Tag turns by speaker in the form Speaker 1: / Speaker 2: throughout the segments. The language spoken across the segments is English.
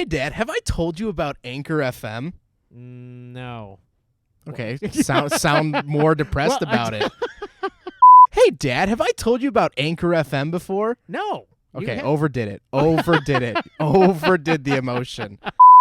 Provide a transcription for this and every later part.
Speaker 1: Hey, Dad, have I told you about Anchor FM?
Speaker 2: No.
Speaker 1: Okay, sound more depressed
Speaker 2: Well,
Speaker 1: about it. Hey, Dad, have I told you about Anchor FM before?
Speaker 2: No.
Speaker 1: Okay, overdid it. Overdid it. Overdid the emotion.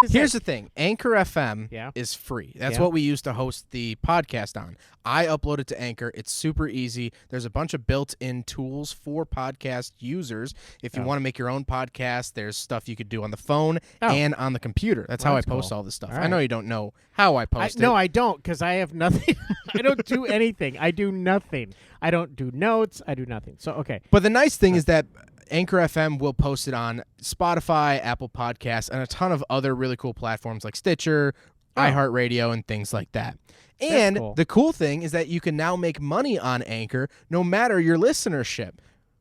Speaker 1: Here's the thing. Anchor FM is free. That's what we use to host the podcast on. I upload it to Anchor. It's super easy. There's a bunch of built-in tools for podcast users. If you want to make your own podcast, there's stuff you could do on the phone and on the computer. That's how I post all this stuff. I know you don't know how I post it.
Speaker 2: No, I don't, because I have nothing. I don't do anything. I do nothing. I don't do notes. I do nothing. So, okay.
Speaker 1: But the nice thing is that Anchor FM will post it on Spotify, Apple Podcasts, and a ton of other really cool platforms like Stitcher, iHeartRadio, and things like that. And the cool thing is that you can now make money on Anchor no matter your listenership,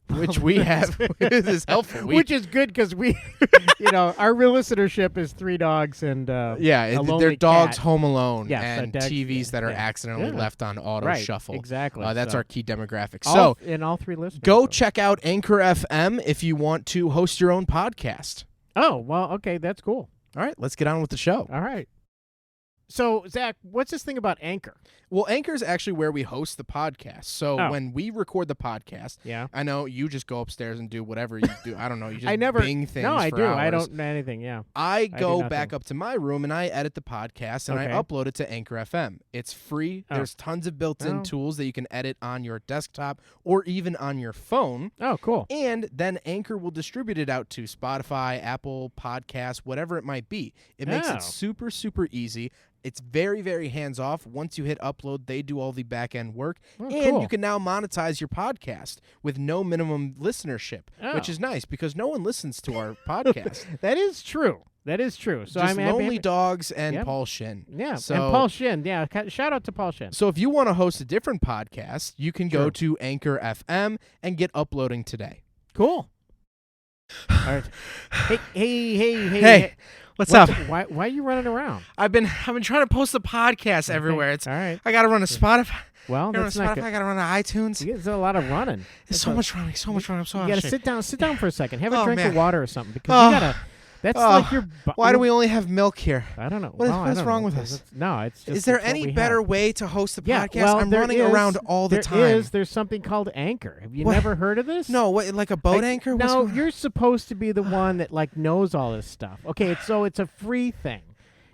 Speaker 1: which we have. Is helpful.
Speaker 2: Which is good because we, our real listenership is 3 dogs and a
Speaker 1: they're dogs
Speaker 2: cat.
Speaker 1: home alone
Speaker 2: Yes,
Speaker 1: and TVs that are accidentally left on auto shuffle.
Speaker 2: Exactly.
Speaker 1: That's our key demographic.
Speaker 2: And all 3 listeners.
Speaker 1: Go check out Anchor FM if you want to host your own podcast.
Speaker 2: Oh, well, okay, that's cool.
Speaker 1: All right, let's get on with the show.
Speaker 2: All right. So, Zach, what's this thing about Anchor?
Speaker 1: Well, Anchor is actually where we host the podcast. So when we record the podcast, I know you just go upstairs and do whatever you do. I don't know. You just bing things
Speaker 2: No, I
Speaker 1: for
Speaker 2: do.
Speaker 1: hours.
Speaker 2: I don't know anything,
Speaker 1: I go back up to my room and I edit the podcast and I upload it to Anchor FM. It's free. There's tons of built-in tools that you can edit on your desktop or even on your phone.
Speaker 2: Oh, cool.
Speaker 1: And then Anchor will distribute it out to Spotify, Apple Podcasts, whatever it might be. It makes it super, super easy. It's very, very hands-off. Once you hit upload, they do all the back-end work. And you can now monetize your podcast with no minimum listenership, which is nice because no one listens to our podcast.
Speaker 2: That is true. That is true. So
Speaker 1: Just
Speaker 2: I'm
Speaker 1: Lonely Dogs and Paul Shin.
Speaker 2: Yeah,
Speaker 1: so,
Speaker 2: and Paul Shin. Yeah, shout out to Paul Shin.
Speaker 1: So if you want to host a different podcast, you can go to Anchor FM and get uploading today.
Speaker 2: Cool. All right. Hey.
Speaker 1: What's up?
Speaker 2: Why are you running around?
Speaker 1: I've been trying to post the podcast everywhere. It's
Speaker 2: all right.
Speaker 1: I got to run a Spotify.
Speaker 2: Well, that's not good.
Speaker 1: I got to run to iTunes.
Speaker 2: There's a lot of running.
Speaker 1: There's so much running. I'm so
Speaker 2: You got to sit down for a second. Have a drink of water or something because you got to. That's like your.
Speaker 1: Why do we only have milk here?
Speaker 2: I don't know.
Speaker 1: What's wrong with us?
Speaker 2: No, it's just.
Speaker 1: Is there any better way to host the podcast?
Speaker 2: Well,
Speaker 1: I'm running around all the time.
Speaker 2: There's something called Anchor. Have you never heard of this?
Speaker 1: No, like a boat anchor?
Speaker 2: No, you're supposed to be the one that knows all this stuff. Okay, so it's a free thing.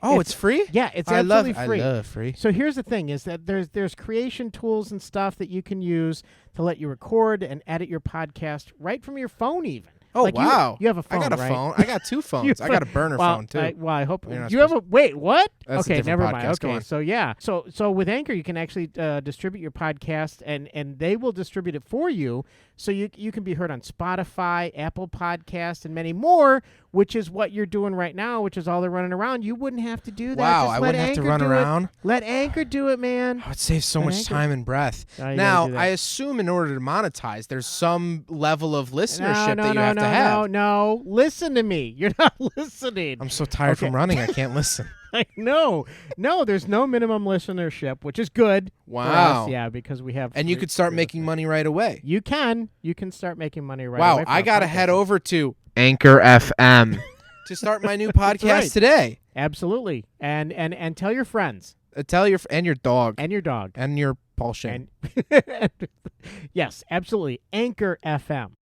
Speaker 1: Oh, it's free?
Speaker 2: Yeah, it's absolutely free.
Speaker 1: I love free.
Speaker 2: So here's the thing: is that there's creation tools and stuff that you can use to let you record and edit your podcast right from your phone, even.
Speaker 1: Oh, wow.
Speaker 2: You have a phone,
Speaker 1: I got a
Speaker 2: right?
Speaker 1: phone. I got 2 phones. I got a burner phone, too.
Speaker 2: I hope
Speaker 1: You're not
Speaker 2: you have a... Wait, what?
Speaker 1: That's
Speaker 2: okay,
Speaker 1: a different
Speaker 2: never mind.
Speaker 1: podcast. Go
Speaker 2: Okay,
Speaker 1: on.
Speaker 2: so yeah. So with Anchor, you can actually distribute your podcast, and they will distribute it for you, so you can be heard on Spotify, Apple Podcasts, and many more, which is what you're doing right now, which is all they're running around. You wouldn't have to do that.
Speaker 1: Wow,
Speaker 2: Just
Speaker 1: I
Speaker 2: let
Speaker 1: wouldn't have to
Speaker 2: Anchor
Speaker 1: run
Speaker 2: do
Speaker 1: around?
Speaker 2: It. Let Anchor do it, man.
Speaker 1: Oh, it saves so much time and breath. Now, I assume in order to monetize, there's some level of listenership that you have to have.
Speaker 2: No. Listen to me. You're not listening.
Speaker 1: I'm so tired from running, I can't listen.
Speaker 2: I know. No, there's no minimum listenership, which is good.
Speaker 1: Wow.
Speaker 2: For us, yeah, because we have.
Speaker 1: And you could start making money right away.
Speaker 2: You can. You can start making money right away.
Speaker 1: Wow, I got to head over to Anchor FM to start my new podcast today.
Speaker 2: Absolutely. And tell your friends.
Speaker 1: Tell your and your dog.
Speaker 2: And your dog.
Speaker 1: And your Paul Shin.
Speaker 2: Yes, absolutely. Anchor FM.